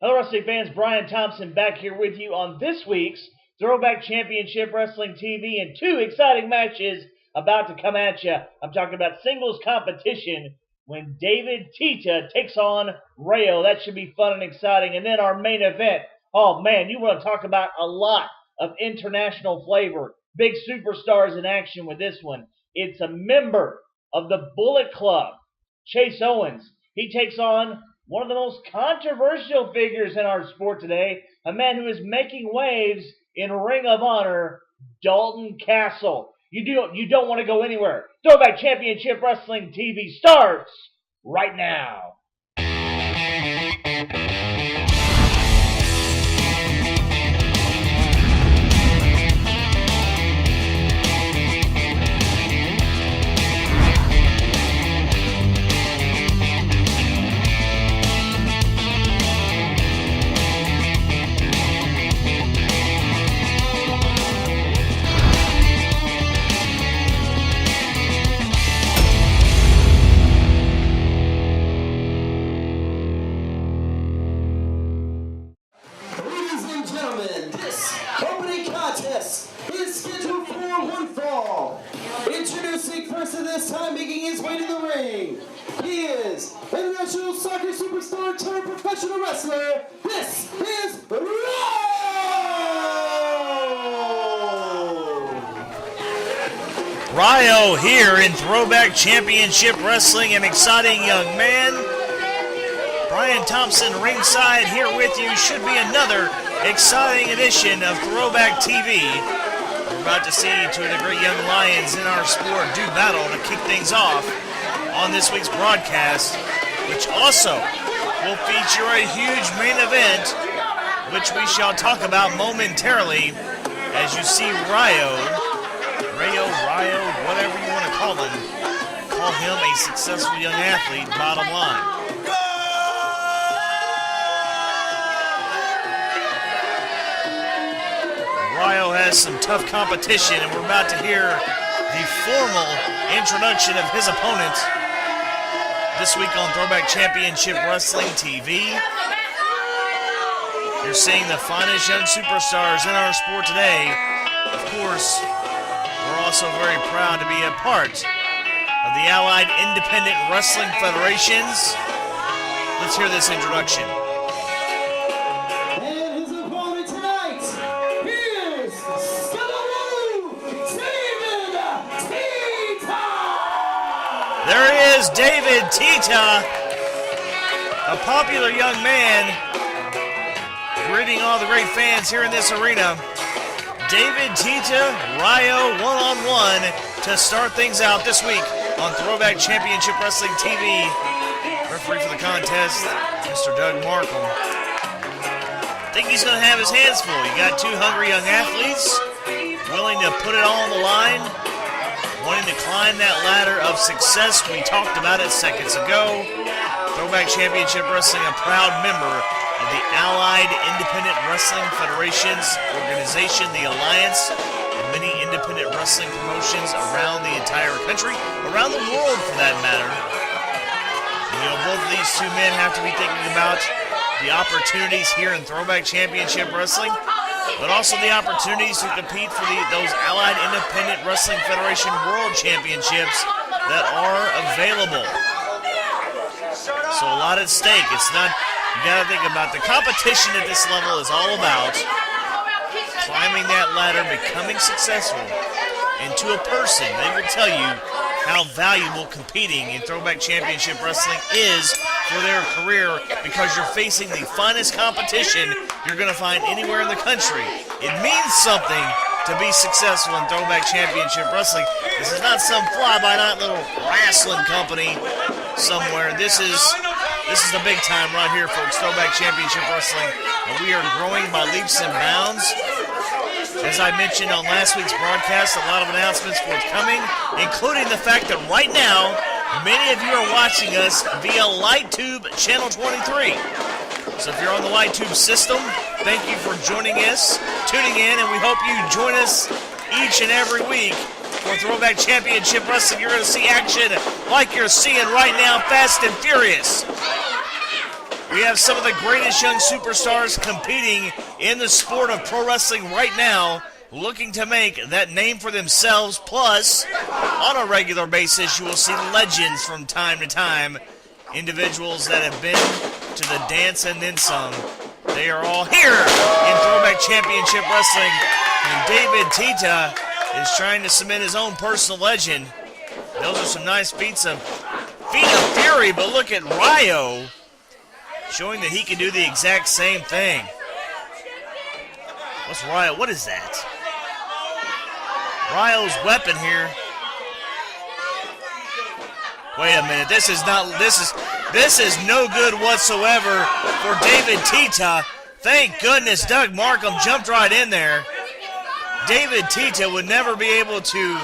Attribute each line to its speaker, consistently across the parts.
Speaker 1: Hello, wrestling fans. Brian Thompson back here with you on this week's Throwback Championship Wrestling TV and two exciting matches about to come at you. I'm talking about singles competition when David Tita takes on Rayo. That should be fun and exciting. And then our main event. Oh, man, you want to talk about a lot of international flavor. Big superstars in action with this one. It's a member of the Bullet Club, Chase Owens. He takes on one of the most controversial figures in our sport today, a man who is making waves in Ring of Honor, Dalton Castle. You don't want to go anywhere. Throwback Championship Wrestling TV starts right now.
Speaker 2: Introducing first of this time, making his way to the ring, he is international soccer superstar turned professional wrestler. This is Rayo!
Speaker 3: Rayo here in Throwback Championship Wrestling, an exciting young man. Brian Thompson ringside here with you. Should be another exciting edition of Throwback TV. We're about to see two of the great young lions in our sport do battle to kick things off on this week's broadcast, which also will feature a huge main event, which we shall talk about momentarily as you see Rayo, whatever you want to call him a successful young athlete, bottom line. Rayo has some tough competition, and we're about to hear the formal introduction of his opponent this week on Throwback Championship Wrestling TV. You're seeing the finest young superstars in our sport today. Of course, we're also very proud to be a part of the Allied Independent Wrestling Federations. Let's hear this introduction. There is David Tita, a popular young man, greeting all the great fans here in this arena. David Tita, Rayo one-on-one to start things out this week on Throwback Championship Wrestling TV. Referee for the contest, Mr. Doug Markham. I think he's going to have his hands full. You got two hungry young athletes willing to put it all on the line, wanting to climb that ladder of success. We talked about it seconds ago. Throwback Championship Wrestling, a proud member of the Allied Independent Wrestling Federations organization, the Alliance, and many independent wrestling promotions around the entire country, around the world for that matter. You know, both of these two men have to be thinking about the opportunities here in Throwback Championship Wrestling, but also the opportunities to compete for those Allied Independent Wrestling Federation World Championships that are available. So a lot at stake. It's not, you gotta think about the competition at this level is all about climbing that ladder, becoming successful. And to a person, they will tell you how valuable competing in Throwback Championship Wrestling is for their career, because you're facing the finest competition you're going to find anywhere in the country. It means something to be successful in Throwback Championship Wrestling. This is not some fly-by-night little wrestling company somewhere. This is the big time right here, folks. Throwback Championship Wrestling, and we are growing by leaps and bounds. As I mentioned on last week's broadcast, a lot of announcements forthcoming, including the fact that right now, many of you are watching us via LightTube Channel 23. So if you're on the LightTube system, thank you for joining us, tuning in, and we hope you join us each and every week for Throwback Championship Wrestling. You're going to see action like you're seeing right now, Fast and Furious. We have some of the greatest young superstars competing in the sport of pro wrestling right now, looking to make that name for themselves. Plus, on a regular basis, you will see legends from time to time, individuals that have been to the dance and then some. They are all here in Throwback Championship Wrestling, and David Tita is trying to submit his own personal legend. Those are some nice feats of fury, but look at Ryo showing that he can do the exact same thing. What's Ryo? What is that? Ryo's weapon here. Wait a minute. This is no good whatsoever for David Tita. Thank goodness Doug Markham jumped right in there. David Tita would never be able to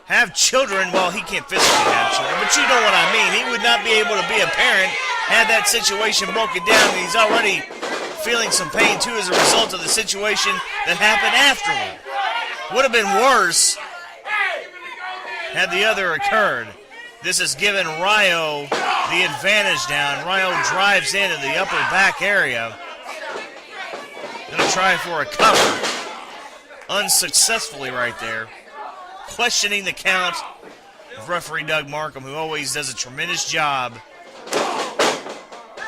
Speaker 3: have children. Well, he can't physically have children, but you know what I mean. He would not be able to be a parent had that situation broken down, and he's already feeling some pain too as a result of the situation that happened afterward. Would have been worse had the other occurred. This has given Ryo the advantage now. Ryo drives into the upper back area. Gonna try for a cover. Unsuccessfully right there. Questioning the count of referee Doug Markham, who always does a tremendous job.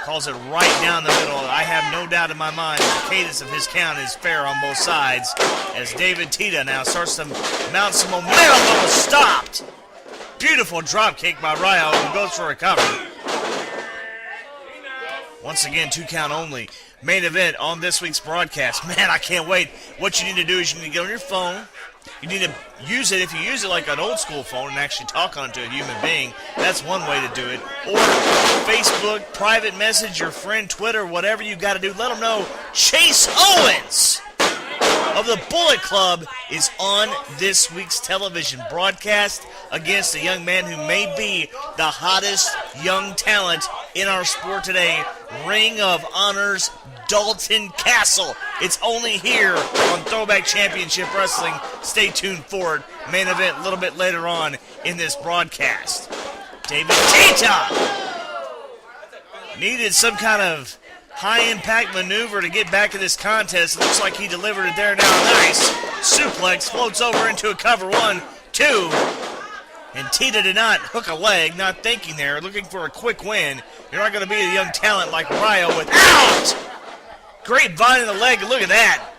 Speaker 3: Calls it right down the middle. I have no doubt in my mind that the cadence of his count is fair on both sides, as David Tita now starts to mount some momentum, but was stopped. Beautiful drop kick by Ryo, who goes for a cover. Once again, 2 count only. Main event on this week's broadcast. Man, I can't wait. What you need to do is you need to get on your phone. You need to use it. If you use it like an old school phone and actually talk on it to a human being, that's one way to do it. Or Facebook, private message your friend, Twitter, whatever you got to do. Let them know Chase Owens of the Bullet Club is on this week's television broadcast against a young man who may be the hottest young talent in our sport today, Ring of Honor's Dalton Castle. It's only here on Throwback Championship Wrestling. Stay tuned for it. Main event a little bit later on in this broadcast. David Tita needed some kind of high-impact maneuver to get back in this contest. Looks like he delivered it there now. Nice. Suplex floats over into a cover. 1, 2. And Tita did not hook a leg, not thinking there, looking for a quick win. You're not going to be a young talent like Ryo without grapevine in the leg. Look at that.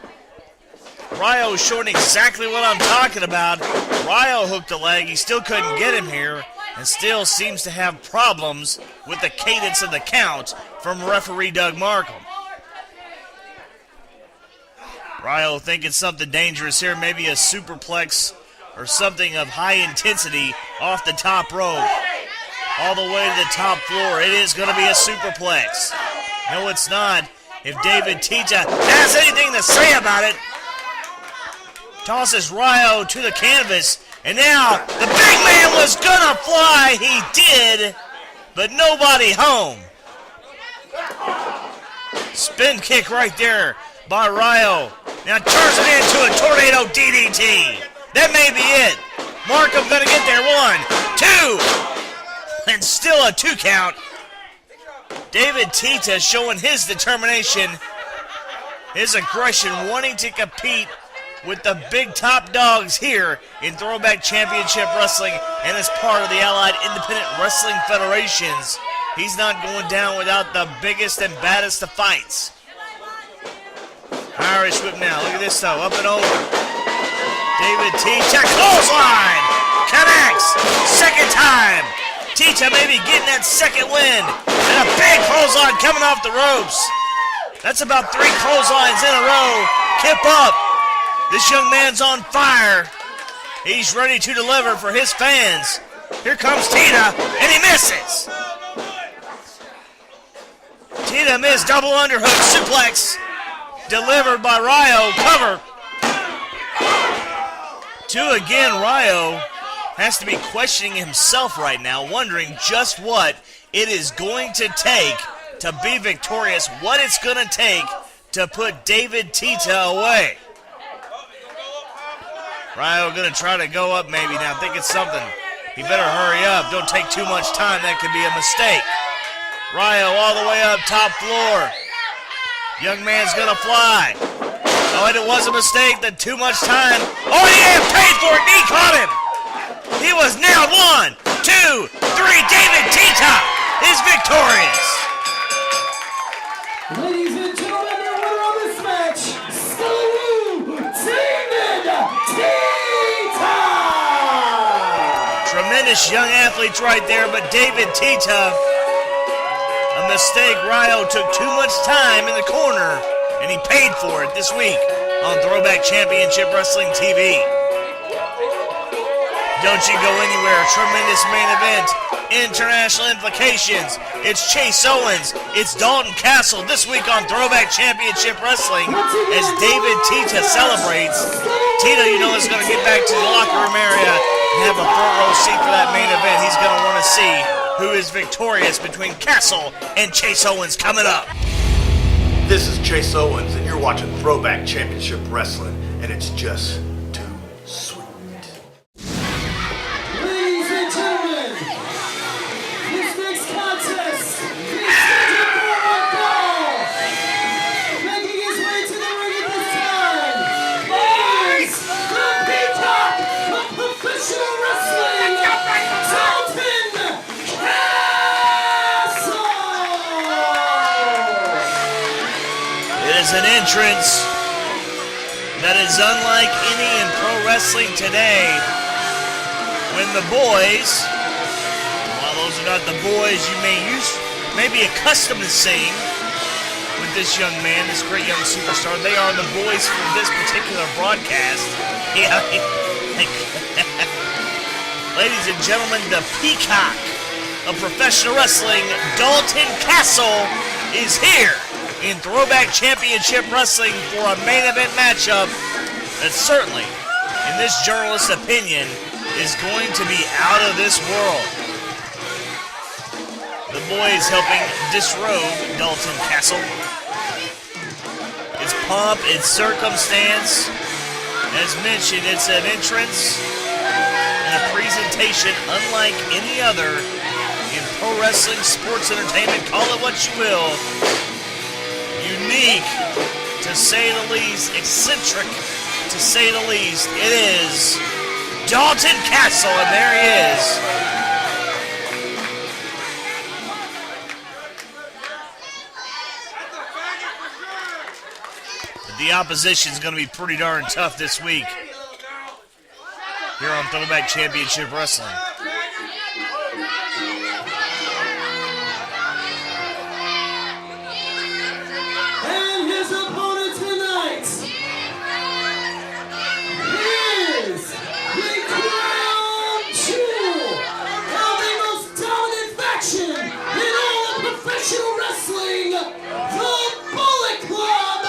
Speaker 3: Ryo is showing exactly what I'm talking about. Ryo hooked a leg. He still couldn't get him here and still seems to have problems with the cadence of the count from referee Doug Markham. Ryo thinking something dangerous here, maybe a superplex or something of high intensity off the top rope. All the way to the top floor. It is going to be a superplex. No, it's not. If David Tita has anything to say about it, tosses Ryo to the canvas. And now the big man was going to fly. He did, but nobody home. Spin kick right there by Ryo. Now turns it into a tornado DDT. That may be it. Markham going to get there. 1, 2. And still a 2 count. David Tita showing his determination, his aggression, wanting to compete with the big top dogs here in Throwback Championship Wrestling and as part of the Allied Independent Wrestling Federations. He's not going down without the biggest and baddest of fights. Irish whip now. Look at this though. Up and over. David Tita, clothesline! Connects! Second time! Tita maybe getting that second win. And a big clothesline coming off the ropes. That's about 3 clotheslines in a row. Kip up. This young man's on fire. He's ready to deliver for his fans. Here comes Tita, and he misses. Tita missed double underhook suplex. Delivered by Ryo. Cover. 2 again. Ryo has to be questioning himself right now, wondering just what it is going to take to be victorious, what it's going to take to put David Tita away. Ryo going to try to go up maybe now, thinking something. He better hurry up. Don't take too much time. That could be a mistake. Ryo all the way up top floor. Young man's gonna fly. Oh, and it was a mistake. Then too much time. Oh, yeah, paid for it. Knee caught him. He was nailed. 1, 2, 3. David Tita is victorious.
Speaker 2: Ladies and gentlemen, your winner of this match, David Tita!
Speaker 3: Tremendous young athletes right there, but David Tita, a mistake. Ryo took too much time in the corner, and he paid for it this week on Throwback Championship Wrestling TV. Don't you go anywhere. Tremendous main event. International implications. It's Chase Owens. It's Dalton Castle this week on Throwback Championship Wrestling as David Tita celebrates. Tita, you know, is going to get back to the locker room area and have a front row seat for that main event. He's going to want to see who is victorious between Castle and Chase Owens coming up.
Speaker 4: This is Chase Owens, and you're watching Throwback Championship Wrestling, and it's just too sweet.
Speaker 2: Ladies and gentlemen, this next contest is scheduled for one fall. Making his way to the ring at this time is the peacock of professional wrestling, Dalton Castle!
Speaker 3: It is an entrance that is unlike any in pro wrestling today. When the boys, while those are not the boys you may be accustomed to seeing with this young man, this great young superstar, they are the boys for this particular broadcast. Yeah. Ladies and gentlemen, the peacock of professional wrestling, Dalton Castle, is here in Throwback Championship Wrestling for a main event matchup that certainly, in this journalist's opinion, is going to be out of this world. The boys helping disrobe Dalton Castle. It's pomp, it's circumstance. As mentioned, it's an entrance and a presentation unlike any other in pro wrestling, sports entertainment, call it what you will. Unique, to say the least, eccentric, to say the least. It is Dalton Castle, and there he is. The opposition's going to be pretty darn tough this week here on Throwback Championship Wrestling.
Speaker 2: And his opponent tonight is the crown jewel of the most dominant faction in all of professional wrestling, the Bullet Club.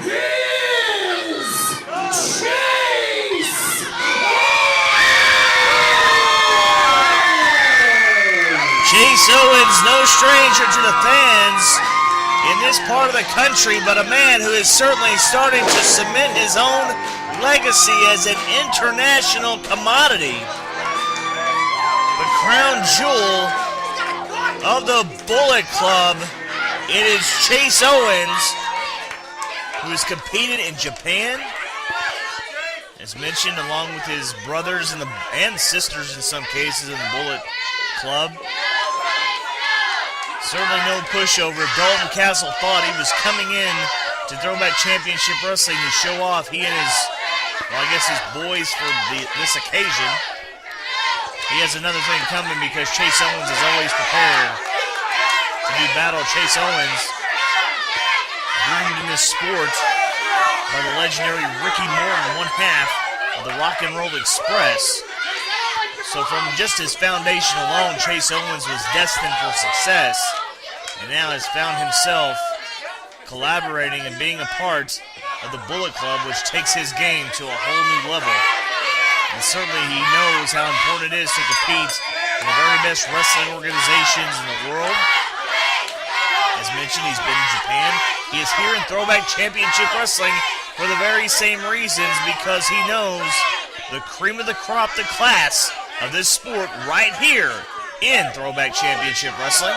Speaker 2: He is Chase Owens.
Speaker 3: Chase Owens, no stranger to the fans in this part of the country, but a man who is certainly starting to cement his own legacy as an international commodity. The crown jewel of the Bullet Club, it is Chase Owens, who has competed in Japan, as mentioned, along with his brothers and sisters in some cases in the Bullet Club. Certainly no pushover. Dalton Castle thought he was coming in to Throwback Championship Wrestling to show off he and his, well, I guess his boys for this occasion. He has another thing coming because Chase Owens is always prepared to do battle. Chase Owens, groomed in this sport by the legendary Ricky Morton, one half of the Rock and Roll Express. So from just his foundation alone, Chase Owens was destined for success, and now has found himself collaborating and being a part of the Bullet Club, which takes his game to a whole new level. And certainly he knows how important it is to compete in the very best wrestling organizations in the world. As mentioned, he's been in Japan. He is here in Throwback Championship Wrestling for the very same reasons, because he knows the cream of the crop, the class of this sport right here in Throwback Championship Wrestling.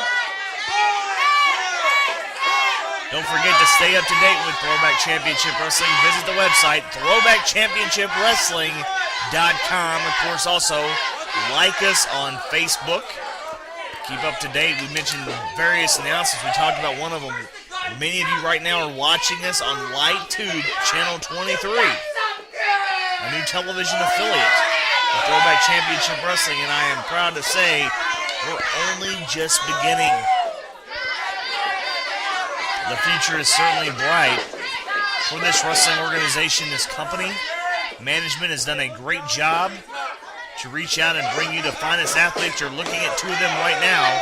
Speaker 3: Don't forget to stay up to date with Throwback Championship Wrestling. Visit the website, throwbackchampionshipwrestling.com. Of course, also like us on Facebook. Keep up to date. We mentioned various announcements. We talked about one of them. Many of you right now are watching us on LightTube Channel 23, a new television affiliate of Throwback Championship Wrestling, and I am proud to say we're only just beginning. The future is certainly bright for this wrestling organization, this company. Management has done a great job to reach out and bring you the finest athletes. You're looking at two of them right now.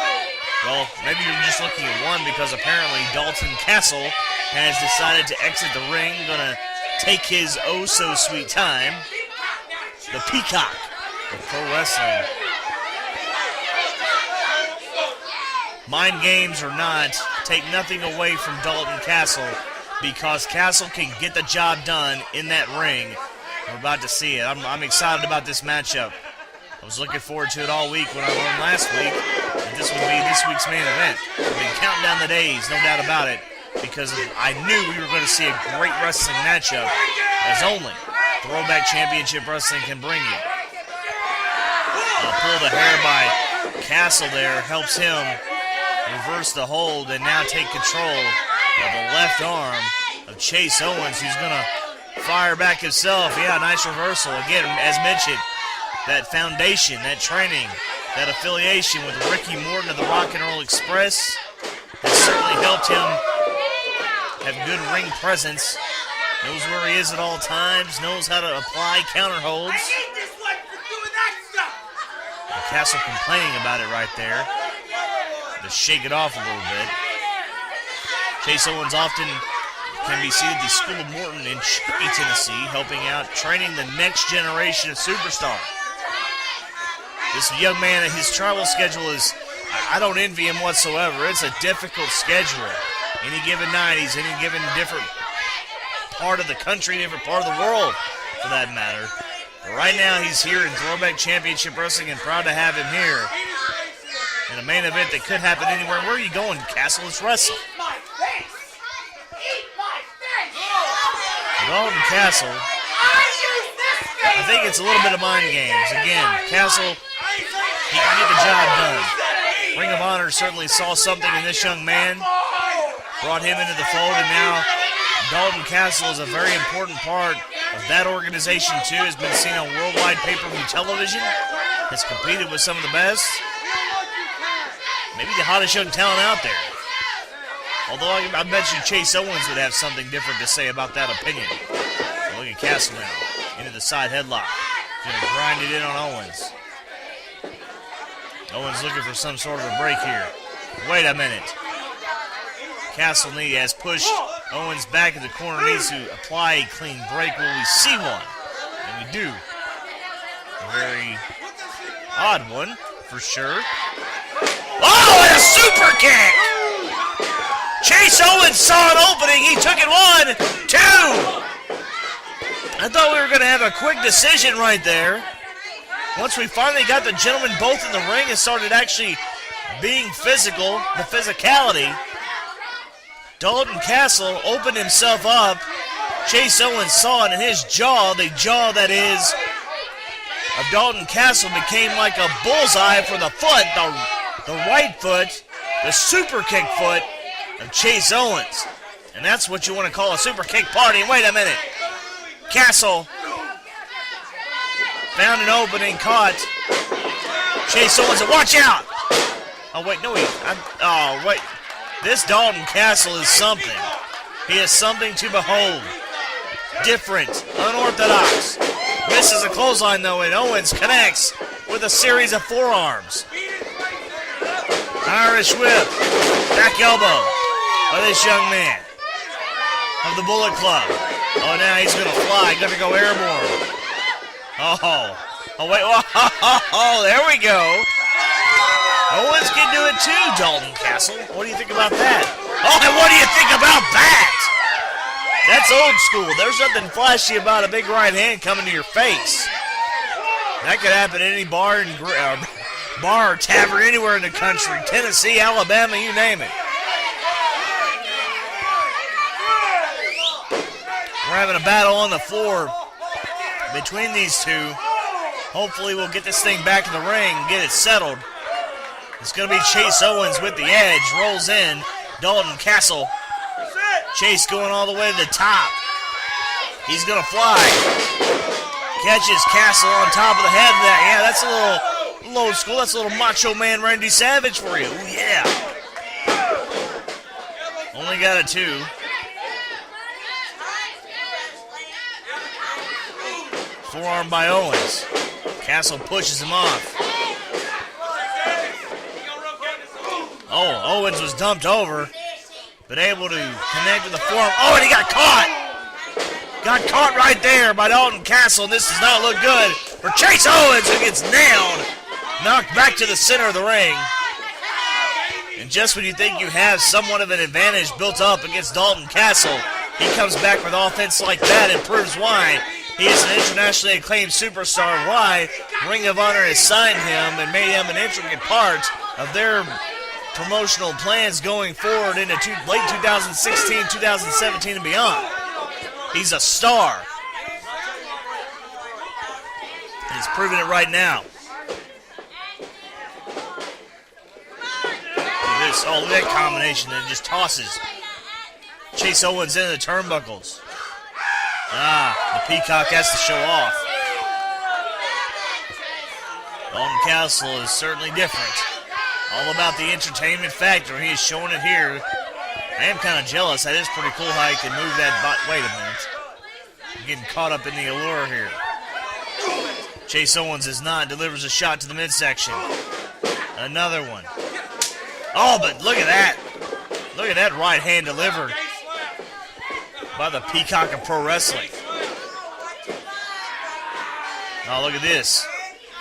Speaker 3: Well, maybe you're just looking at one because apparently Dalton Castle has decided to exit the ring. Going to take his oh-so-sweet time. The Peacock of pro wrestling. Mind games or not, take nothing away from Dalton Castle because Castle can get the job done in that ring. We're about to see it. I'm excited about this matchup. I was looking forward to it all week when I learned last week that this would be this week's main event. I've been counting down the days, no doubt about it, because I knew we were going to see a great wrestling matchup as only Throwback Championship Wrestling can bring you. Pull the hair by Castle there helps him reverse the hold and now take control of the left arm of Chase Owens, who's going to fire back himself. Yeah, nice reversal. Again, as mentioned, that foundation, that training, that affiliation with Ricky Morton of the Rock and Roll Express has certainly helped him have good ring presence. Knows where he is at all times, knows how to apply counter holds. Castle complaining about it right there. To shake it off a little bit. Chase Owens often can be seen at the School of Morton in Cherry, Tennessee, helping out, training the next generation of superstars. This young man, his travel schedule is, I don't envy him whatsoever. It's a difficult schedule. Any given night, he's in a given different part of the country, different part of the world, for that matter. But right now, he's here in Throwback Championship Wrestling, and proud to have him here in a main event that could happen anywhere. Where are you going, Castle? Let's wrestle. Dalton Castle, I think it's a little bit of mind games. Again, Castle, he can get the job done. Ring of Honor certainly saw something in this young man, brought him into the fold, and now Dalton Castle is a very important part of that organization too. Has been seen on worldwide pay-per-view television, has competed with some of the best, maybe the hottest young talent out there. Although I bet you Chase Owens would have something different to say about that opinion. So look at Castle now, into the side headlock. Going to grind it in on Owens. Owens looking for some sort of a break here. Wait a minute. Castle has pushed Owens back in the corner, needs to apply a clean break. Will we see one? And we do. A very odd one, for sure. Oh, and a super kick! Chase Owens saw an opening. He took it 1, 2. I thought we were going to have a quick decision right there. Once we finally got the gentlemen both in the ring and started actually being physical, the physicality, Dalton Castle opened himself up. Chase Owens saw it, and his jaw, the jaw that is of Dalton Castle, became like a bullseye for the foot, the right foot, the super kick foot of Chase Owens. And that's what you want to call a super kick party. And wait a minute. Castle found an opening, caught Chase Owens, and watch out! Oh, wait, no, wait. This Dalton Castle is something. He is something to behold. Different, unorthodox. Misses a clothesline, though, and Owens connects with a series of forearms. Irish whip, back elbow by this young man of the Bullet Club. Oh, now he's going to fly, going to go airborne. Oh, wait, oh, there we go. Owens can do it too, Dalton Castle. What do you think about that? Oh, and what do you think about that? That's old school. There's nothing flashy about a big right hand coming to your face. That could happen at any bar or tavern anywhere in the country. Tennessee, Alabama, you name it. We're having a battle on the floor between these two. Hopefully we'll get this thing back in the ring and get it settled. It's going to be Chase Owens with the edge. Rolls in. Dalton Castle. Chase going all the way to the top. He's going to fly. Catches Castle on top of the head. Yeah, that's a little old school. That's a little Macho Man Randy Savage for you. Ooh, yeah. Only got a 2. Forearm by Owens. Castle pushes him off. Oh, Owens was dumped over, but able to connect with the forearm. Oh, and he got caught. Got caught right there by Dalton Castle. This does not look good for Chase Owens, who gets nailed. Knocked back to the center of the ring. And just when you think you have somewhat of an advantage built up against Dalton Castle, he comes back with offense like that and proves why he is an internationally acclaimed superstar, why Ring of Honor has signed him and made him an intricate part of their promotional plans going forward into late 2016, 2017, and beyond. He's a star. He's proving it right now. Oh, look at that combination that just tosses Chase Owens into the turnbuckles. The Peacock has to show off. Dalton Castle is certainly different. All about the entertainment factor. He is showing it here. I am kind of jealous. That is pretty cool how he can move that Wait a minute. I'm getting caught up in the allure here. Chase Owens is not. Delivers a shot to the midsection. Another one. Oh, but look at that. Look at that right hand delivered by the Peacock of Pro Wrestling. Oh, look at this.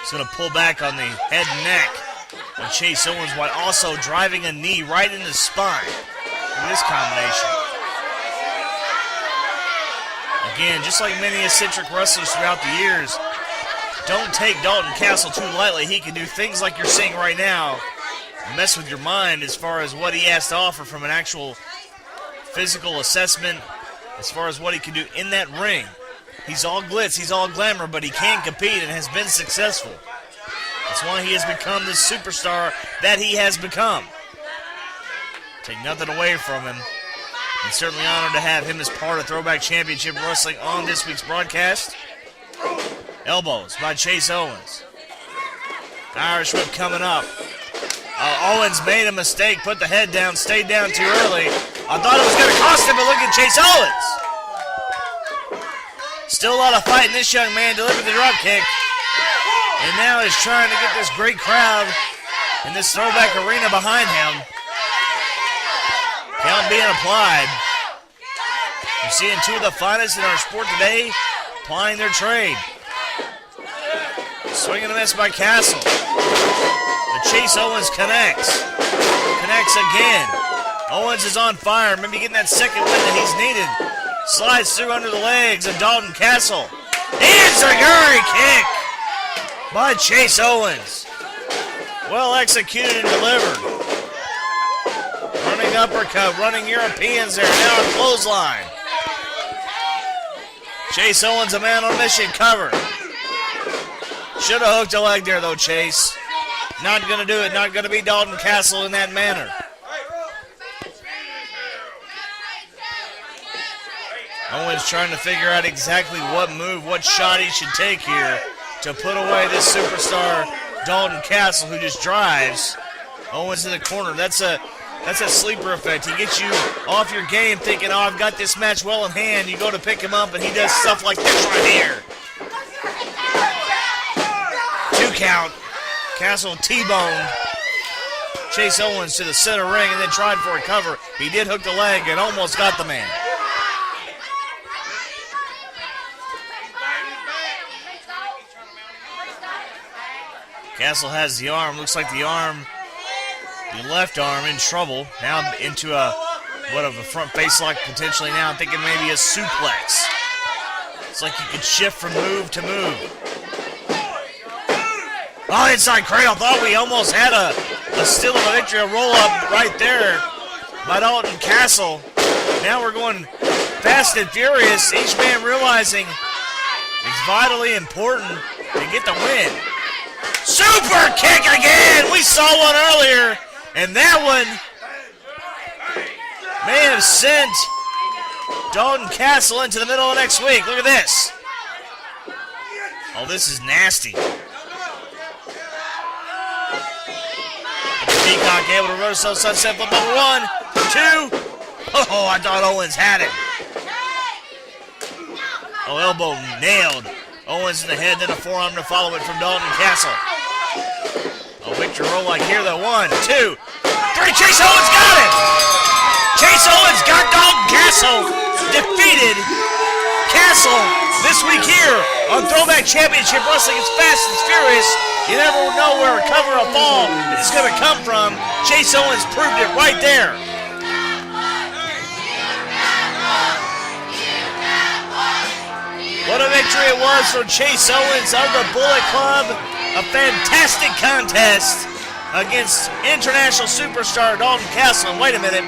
Speaker 3: He's going to pull back on the head and neck of Chase Owens while also driving a knee right in the spine. Look at this combination. Again, just like many eccentric wrestlers throughout the years, don't take Dalton Castle too lightly. He can do things like you're seeing right now, mess with your mind as far as what he has to offer from an actual physical assessment, as far as what he can do in that ring. He's all glitz, he's all glamour, but he can compete and has been successful. That's why he has become the superstar that he has become. Take nothing away from him. I'm certainly honored to have him as part of Throwback Championship Wrestling on this week's broadcast. Elbows by Chase Owens. Irish whip coming up. Owens made a mistake, put the head down, stayed down too early. I thought it was going to cost him, but look at Chase Owens. Still a lot of fight in this young man, delivered the drop kick. And now he's trying to get this great crowd in this throwback arena behind him. Count being applied. You're seeing two of the finest in our sport today applying their trade. Swing and a miss by Castle. But Chase Owens connects. Connects again. Owens is on fire. Maybe getting that second win that he's needed. Slides through under the legs of Dalton Castle. Enziguri kick by Chase Owens. Well executed and delivered. Running uppercut, running Europeans there. Now a clothesline. Chase Owens, a man on a mission, covered. Should have hooked a leg there, though, Chase. Not going to do it. Not going to be Dalton Castle in that manner. Owens trying to figure out exactly what move, what shot he should take here to put away this superstar, Dalton Castle, who just drives Owens in the corner. That's a sleeper effect. He gets you off your game thinking, oh, I've got this match well in hand. You go to pick him up, and he does stuff like this right here. 2 count. Castle T-boned Chase Owens to the center ring and then tried for a cover. He did hook the leg and almost got the man. Castle has the arm. Looks like the left arm in trouble. Now into a front face lock potentially now. I'm thinking maybe a suplex. It's like you could shift from move to move. Oh, inside cradle. Thought we almost had a steal of a victory, a roll-up right there by Dalton Castle. Now we're going Fast and Furious, each man realizing it's vitally important to get the win. Super kick again! We saw one earlier, and that one may have sent Dalton Castle into the middle of next week. Look at this. Oh, this is nasty. Peacock able to reverse those sunset flip over 1, 2. Oh, I thought Owens had it. Oh, elbow nailed. Owens in the head, then a forearm to follow it from Dalton Castle. Oh, Victor roll like here, though. 1, 2, 3. Chase Owens got it! Chase Owens got Dalton Castle defeated. Castle this week here on Throwback Championship Wrestling. It's Fast and Furious. You never know where a cover or fall is going to come from. Chase Owens proved it right there. What a victory it was for Chase Owens of the Bullet Club. A fantastic contest against international superstar Dalton Castle. And wait a minute,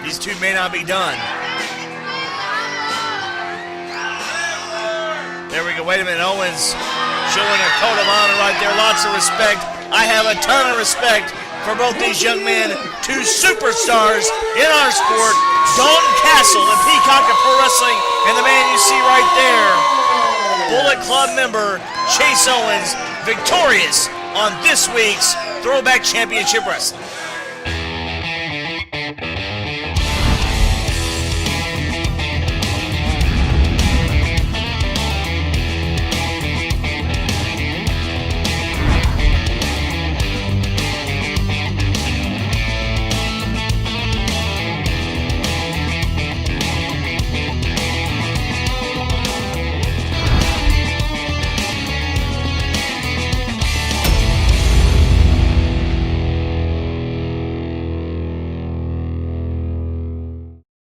Speaker 3: these two may not be done. There we go. Wait a minute. Owens showing a code of honor right there. Lots of respect. I have a ton of respect for both these young men. Two superstars in our sport. Dalton Castle, the Peacock of Pro Wrestling, and the man you see right there, Bullet Club member Chase Owens, victorious on this week's Throwback Championship Wrestling.